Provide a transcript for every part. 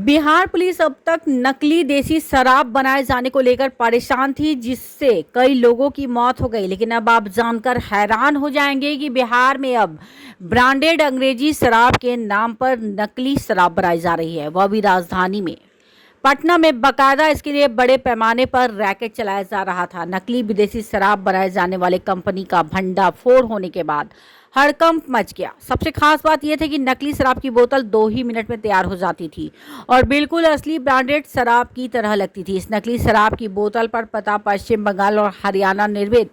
Bihar police अब तक नकली देसी शराब बनाए जाने को लेकर परेशान थी, जिससे कई लोगों की मौत हो गई। लेकिन अब आप जानकर हैरान हो जाएंगे कि बिहार में अब ब्रांडेड अंग्रेजी शराब के नाम पर नकली शराब बनाई जा रही है, वह भी राजधानी में। पटना में बाकायदा इसके लिए बड़े पैमाने पर रैकेट चलाया जा रहा था। नकली विदेशी शराब बनाए जाने वाले कंपनी का भंडाफोड़ होने के बाद हड़कंप मच गया। सबसे खास बात यह थी कि नकली शराब की बोतल 2 ही मिनट में तैयार हो जाती थी और बिल्कुल असली ब्रांडेड शराब की तरह लगती थी। इस नकली शराब की बोतल पर पता पश्चिम बंगाल और हरियाणा निर्मित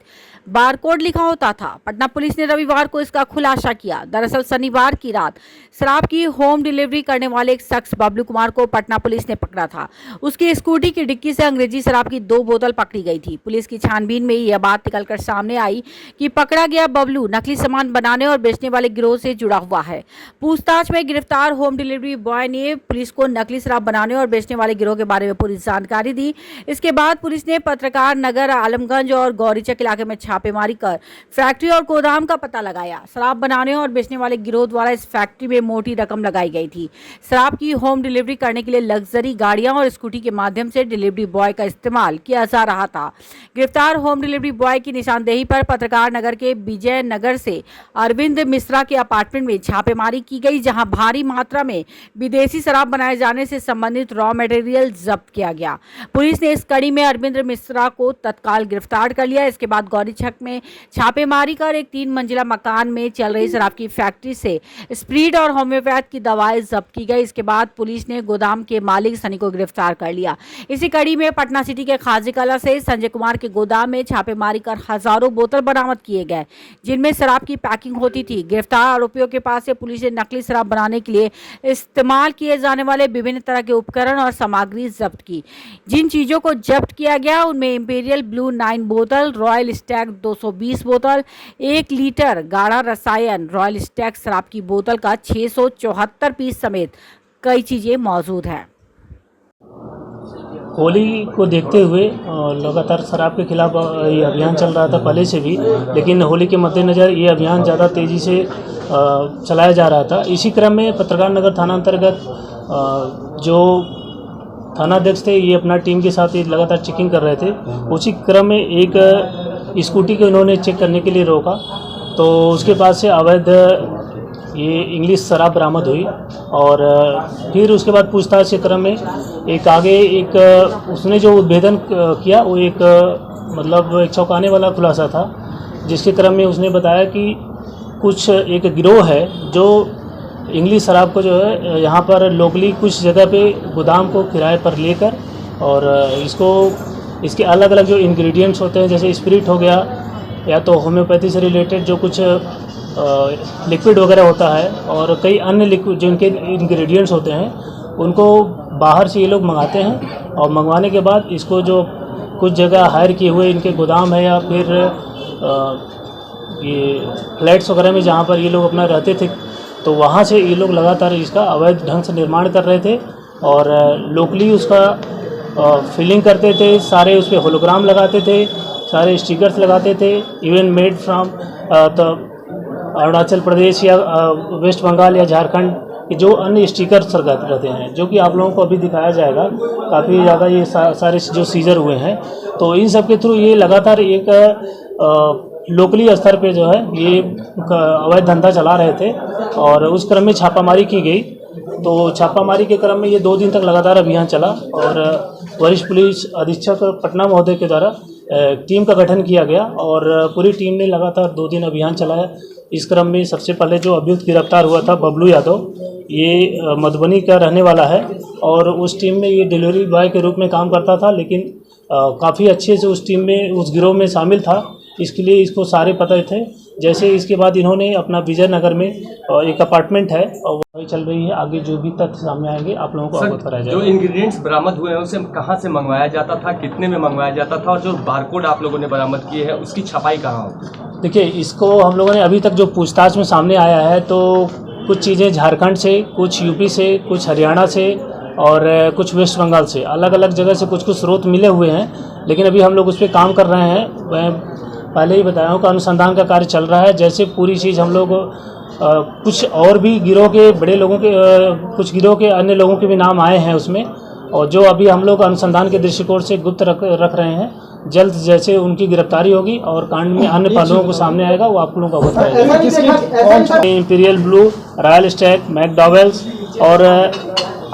बारकोड लिखा होता था। पटना पुलिस ने रविवार को इसका खुलासा किया। दरअसल शनिवार की रात शराब की होम डिलीवरी करने वाले एक शख्स बबलू कुमार को पटना पुलिस ने पकड़ा था। उसकी स्कूटी की डिक्की से अंग्रेजी शराब की 2 बोतल पकड़ी गई थी। पुलिस की छानबीन में यह बात निकलकर सामने आई कि पकड़ा गया बबलू नकली सामान बनाने और बेचने वाले गिरोह से जुड़ा हुआ है। पूछताछ में गिरफ्तार होम डिलीवरी बॉय ने पुलिस को नकली शराब बनाने और बेचने वाले गिरोह के बारे में पूरी जानकारी दी। इसके बाद पुलिस ने पत्रकार नगर, आलमगंज और गौरीचक इलाके में छापेमारी कर फैक्ट्री और गोदाम का पता लगाया। शराब बनाने और बेचने वाले गिरोह द्वारा इस फैक्ट्री में मोटी रकम लगाई गई थी। शराब की होम डिलीवरी करने के लिए लग्जरी गाड़ियां और स्कूटी के माध्यम से डिलीवरी बॉय का इस्तेमाल किया जा रहा था। गिरफ्तार होम डिलीवरी बॉय की निशानदेही पर पत्रकार नगर के विजय नगर से अरविंद मिश्रा के अपार्टमेंट में छापेमारी की गई, जहां भारी मात्रा में विदेशी शराब बनाए जाने से संबंधित रॉ मटेरियल जब्त किया गया। पुलिस ने इस कड़ी में अरविंद मिश्रा को तत्काल गिरफ्तार कर लिया। इसके बाद गौरीचक में छापेमारी कर एक 3 मंजिला मकान में चल रही शराब की फैक्ट्री से स्प्रीड और होम्योपैथ की दवाएं जब्त की गई। इसके बाद पुलिस ने गोदाम के मालिक सनी को गिरफ्तार कर लिया। इसी कड़ी में पटना सिटी के खाजी कला से संजय कुमार के गोदाम में छापेमारी कर हजारों बोतल बरामद किए गए, जिनमें शराब की पैकिंग होती थी। गिरफ्तार आरोपियों के पास से पुलिस ने नकली शराब बनाने के लिए इस्तेमाल किए जाने वाले विभिन्न तरह के उपकरण और सामग्री जब्त की। जिन चीजों को जब्त किया गया उनमें इंपीरियल ब्लू 9 बोतल, रॉयल स्टैग 220 बोतल, 1 लीटर गाढ़ा रसायन रॉयल स्टैग शराब की बोतल का 674 पीस समेत कई चीजें मौजूद हैं। होली को देखते हुए लगातार शराब के खिलाफ ये अभियान चल रहा था पहले से भी, लेकिन होली के मद्देनज़र ये अभियान ज़्यादा तेज़ी से चलाया जा रहा था। इसी क्रम में पत्रकार नगर थाना अंतर्गत जो थानाध्यक्ष थे, ये अपना टीम के साथ लगातार चेकिंग कर रहे थे। उसी क्रम में एक स्कूटी को इन्होंने चेक करने के लिए रोका, तो उसके पास से अवैध ये इंग्लिश शराब बरामद हुई। और फिर उसके बाद पूछताछ के क्रम में एक उसने जो उद्भेदन किया वो एक चौंकाने वाला खुलासा था, जिसके क्रम में उसने बताया कि कुछ एक गिरोह है जो इंग्लिश शराब को जो है यहाँ पर लोकली कुछ जगह पे गोदाम को किराए पर लेकर और इसके अलग अलग जो इंग्रेडिएंट्स होते हैं, जैसे स्पिरिट हो गया या तो होम्योपैथी से रिलेटेड जो कुछ लिक्विड वगैरह होता है और कई अन्य लिक्विड जो इनके इंग्रेडिएंट्स होते हैं, उनको बाहर से ये लोग मंगाते हैं और मंगवाने के बाद इसको जो कुछ जगह हायर किए हुए इनके गोदाम है या फिर ये फ्लैट्स वगैरह में जहाँ पर ये लोग अपना रहते थे, तो वहाँ से ये लोग लगातार इसका अवैध ढंग से निर्माण कर रहे थे और लोकली उसका फिलिंग करते थे। सारे उस पर होलोग्राम लगाते थे, सारे स्टिकर्स लगाते थे, even made from Arunachal Pradesh या वेस्ट बंगाल या झारखंड के जो अन्य स्टिकर्स रहते हैं, जो कि आप लोगों को अभी दिखाया जाएगा। काफ़ी ज़्यादा ये सारे जो सीजर हुए हैं, तो इन सब के थ्रू ये लगातार एक लोकली स्तर पे जो है ये अवैध धंधा चला रहे थे और उस क्रम में छापामारी की गई। तो छापामारी के क्रम में ये 2 दिन तक लगातार अभियान चला और वरिष्ठ पुलिस अधीक्षक पटना महोदय के द्वारा टीम का गठन किया गया और पूरी टीम ने लगातार 2 दिन अभियान चलाया। इस क्रम में सबसे पहले जो अभियुक्त गिरफ्तार हुआ था बबलू यादव, ये मधुबनी का रहने वाला है और उस टीम में ये डिलीवरी बॉय के रूप में काम करता था, लेकिन काफ़ी अच्छे से उस टीम में उस गिरोह में शामिल था, इसके लिए इसको सारे पता थे। जैसे इसके बाद इन्होंने अपना विजय नगर में एक अपार्टमेंट है और वही चल रही है। आगे जो भी तथ्य सामने आएंगे आप लोगों को अवगत कराया जाएगा। जो इंग्रेडिएंट्स बरामद हुए हैं उसे कहाँ से मंगवाया जाता था, कितने में मंगवाया जाता था और जो बारकोड आप लोगों ने बरामद किए हैं उसकी छपाई कहाँ होती? देखिए, इसको हम लोगों ने अभी तक जो पूछताछ में सामने आया है, तो कुछ चीज़ें झारखंड से, कुछ यूपी से, कुछ हरियाणा से और कुछ वेस्ट बंगाल से, अलग अलग जगह से कुछ स्रोत मिले हुए हैं, लेकिन अभी हम लोग उस पर काम कर रहे हैं। पहले ही बताया हूँ कि अनुसंधान का कार्य चल रहा है। जैसे पूरी चीज़ हम लोग कुछ और भी गिरोह के बड़े लोगों के कुछ गिरोह के अन्य लोगों के भी नाम आए हैं उसमें, और जो अभी हम लोग अनुसंधान के दृष्टिकोण से गुप्त रख रहे हैं। जल्द जैसे उनकी गिरफ्तारी होगी और कांड में अन्य पहलुओं को सामने आएगा वो आप लोगों को बताएगा। इंपीरियल ब्लू, रॉयल स्टैग, मैकडॉवेल्स और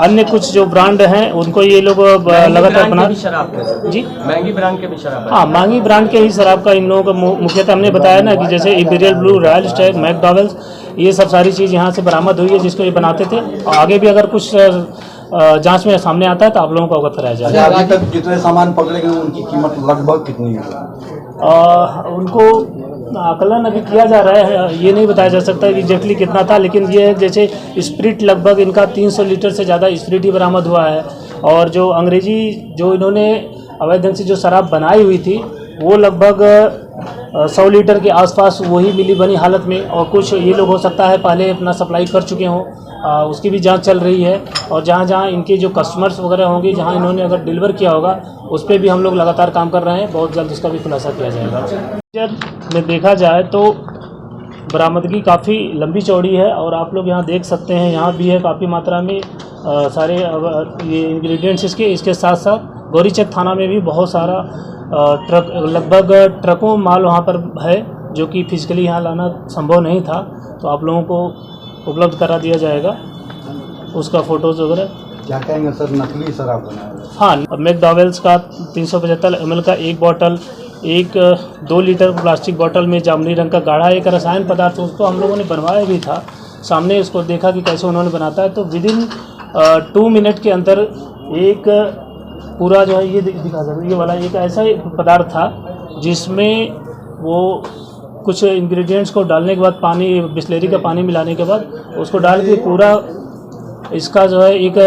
अन्य कुछ जो ब्रांड हैं उनको ये लोग लगातार बना शराब जी महंगी ब्रांड के भी शराब। हाँ, महंगी ब्रांड के ही शराब का इन लोगों का मुख्यतः हमने बताया ना कि जैसे इंपीरियल ब्लू, रॉयल स्टैग, मैकडॉवेल्स, ये सब सारी चीज़ यहाँ से बरामद हुई है जिसको ये बनाते थे। और आगे भी अगर कुछ जांच में सामने आता है तो आप लोगों को अवगत कराया जाएगा। अभी तक जितने सामान पकड़े गए उनकी कीमत लगभग कितनी है? उनको आकलन अभी किया जा रहा है, ये नहीं बताया जा सकता कि एग्जैक्टली कितना था, लेकिन ये जैसे स्प्रिट लगभग इनका 300 लीटर से ज़्यादा स्प्रिट ही बरामद हुआ है। और जो अंग्रेजी जो इन्होंने अवैध ढंग से जो शराब बनाई हुई थी वो लगभग 100 लीटर के आसपास वही मिली बनी हालत में, और कुछ ये लोग हो सकता है पहले अपना सप्लाई कर चुके हों, उसकी भी जांच चल रही है। और जहाँ जहाँ इनके जो कस्टमर्स वगैरह होंगे, जहाँ इन्होंने अगर डिलीवर किया होगा उस पर भी हम लोग लगातार काम कर रहे हैं। बहुत जल्द उसका भी खुलासा किया जाएगा। में देखा जाए तो बरामदगी काफ़ी लंबी चौड़ी है, और आप लोग यहाँ देख सकते हैं यहाँ भी है काफ़ी मात्रा में सारे ये इंग्रेडिएंट्स इसके साथ साथ गौरीचक थाना में भी बहुत सारा ट्रक, लगभग ट्रकों माल वहाँ पर है जो कि फिजिकली यहाँ लाना संभव नहीं था, तो आप लोगों को उपलब्ध करा दिया जाएगा उसका फ़ोटोज़ वगैरह। क्या कहेंगे सर, नकली शराब बनाया? हाँ, मैकडॉवेल्स का 375 ml का एक बॉटल, एक 2 लीटर प्लास्टिक बॉटल में जामुनी रंग का गाढ़ा एक रसायन पदार्थ, उसको हम लोगों ने बनवाया भी था। सामने उसको देखा कि कैसे उन्होंने बनाता है, तो विदिन 2 मिनट के अंदर एक पूरा जो है ये दिखा सकते, ये वाला एक ऐसा पदार्थ था जिसमें वो कुछ इंग्रेडिएंट्स को डालने के बाद पानी, बिस्लेरी का पानी मिलाने के बाद उसको डाल के पूरा इसका जो है एक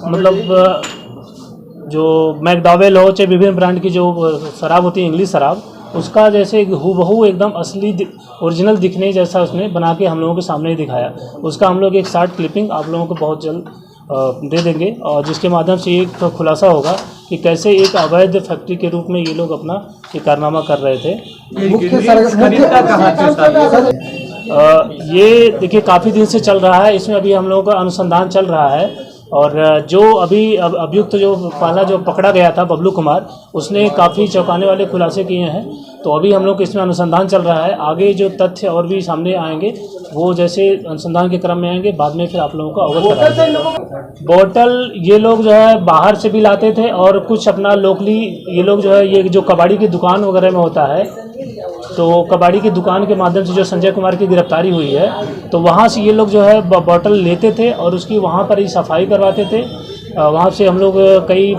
मतलब जो मैकडॉवेल हो चाहे विभिन्न ब्रांड की जो शराब होती है इंग्लिश शराब, उसका जैसे हूबहू एकदम असली ओरिजिनल दिखने जैसा उसने बना के हम लोगों के सामने ही दिखाया। उसका हम लोग एक शॉर्ट क्लिपिंग आप लोगों को बहुत जल्द दे देंगे, और जिसके माध्यम से एक तो खुलासा होगा कि कैसे एक अवैध फैक्ट्री के रूप में ये लोग अपना ये कारनामा कर रहे थे। ये देखिए काफ़ी दिन से चल रहा है, इसमें अभी हम लोगों का अनुसंधान चल रहा है। और जो अभी अभियुक्त जो पहला जो पकड़ा गया था बबलू कुमार, उसने काफ़ी चौंकाने वाले खुलासे किए हैं। तो अभी हम लोग इसमें अनुसंधान चल रहा है, आगे जो तथ्य और भी सामने आएंगे वो जैसे अनुसंधान के क्रम में आएंगे, बाद में फिर आप लोगों को अवगत कराया जाएगा। बोतल ये लोग जो है बाहर से भी लाते थे, और कुछ अपना लोकली ये लोग जो है ये जो कबाड़ी की दुकान वगैरह में होता है, तो कबाड़ी की दुकान के माध्यम से जो संजय कुमार की गिरफ्तारी हुई है, तो वहाँ से ये लोग जो है बोतल लेते थे और उसकी वहाँ पर ही सफाई करवाते थे। वहाँ से हम लोग कई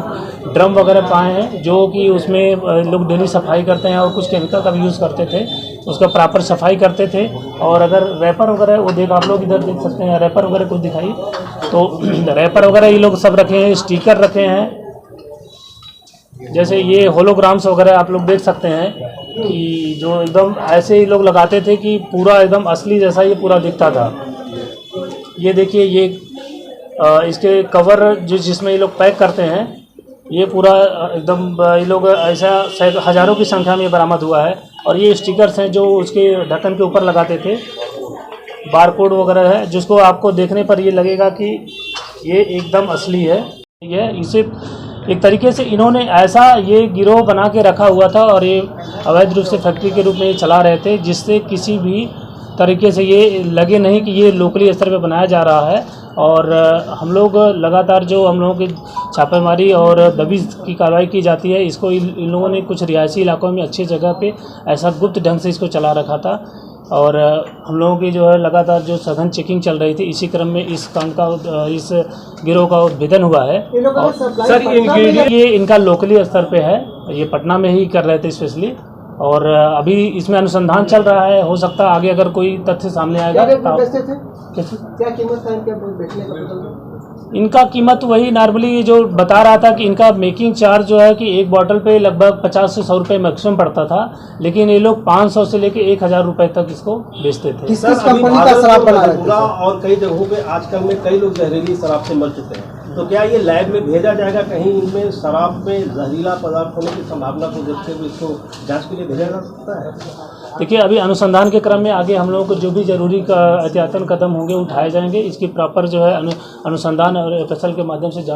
ड्रम वगैरह पाए हैं जो कि उसमें लोग डेली सफाई करते हैं, और कुछ केमिकल का भी यूज़ करते थे, उसका प्रॉपर सफाई करते थे। और अगर रैपर वगैरह वो देख आप लोग इधर देख सकते हैं, रैपर वगैरह कुछ दिखाई, तो रैपर वगैरह ये लोग सब रखे हैं, स्टिकर रखे हैं, जैसे ये होलोग्राम्स वगैरह आप लोग देख सकते हैं कि जो एकदम ऐसे ही लोग लगाते थे कि पूरा एकदम असली जैसा ये पूरा दिखता था। ये देखिए ये इसके कवर जो जिसमें ये लोग पैक करते हैं, ये पूरा एकदम ये लोग ऐसा हज़ारों की संख्या में बरामद हुआ है। और ये स्टिकर्स हैं जो उसके ढक्कन के ऊपर लगाते थे, बारकोड वगैरह है जिसको आपको देखने पर ये लगेगा कि ये एकदम असली है। ये इसे एक तरीके से इन्होंने ऐसा ये गिरोह बना के रखा हुआ था, और ये अवैध रूप से फैक्ट्री के रूप में ये चला रहे थे, जिससे किसी भी तरीके से ये लगे नहीं कि ये लोकली स्तर पे बनाया जा रहा है। और हम लोग लगातार जो हम लोगों की छापेमारी और दबिश की कार्रवाई की जाती है, इसको इन लोगों ने कुछ रिहायशी इलाकों में अच्छी जगह पे ऐसा गुप्त ढंग से इसको चला रखा था। और हम लोगों की जो है लगातार जो सघन चेकिंग चल रही थी, इसी क्रम में इस कांड का इस गिरोह का उद्भेदन हुआ है। सर ये इनका लोकली स्तर पे है, ये पटना में ही कर रहे थे स्पेशली, और अभी इसमें अनुसंधान चल रहा है। हो सकता है आगे अगर कोई तथ्य सामने आएगा। क्या कीमत था इनके बेचने का? इनका कीमत वही नॉर्मली जो बता रहा था कि इनका मेकिंग चार्ज जो है कि एक बॉटल पे लगभग 50 से 100 रुपये मैक्सिमम पड़ता था, लेकिन ये लोग 500 से लेके 1000 रुपये तक इसको बेचते थे। किस कंपनी का शराब बना रहे थे? और कई जगहों पे आजकल में कई लोग जहरीली शराब से मर चुके हैं। तो क्या ये लैब में भेजा जाएगा? कहीं इनमें शराब में जहरीला पदार्थ होने की संभावना को देखते हुए इसको जांच के लिए भेजा जा सकता है? देखिए, अभी अनुसंधान के क्रम में आगे हम लोगों को जो भी जरूरी एहतियातन कदम होंगे उठाए जाएंगे। इसकी प्रॉपर जो है अनुसंधान और एफएसएल के माध्यम से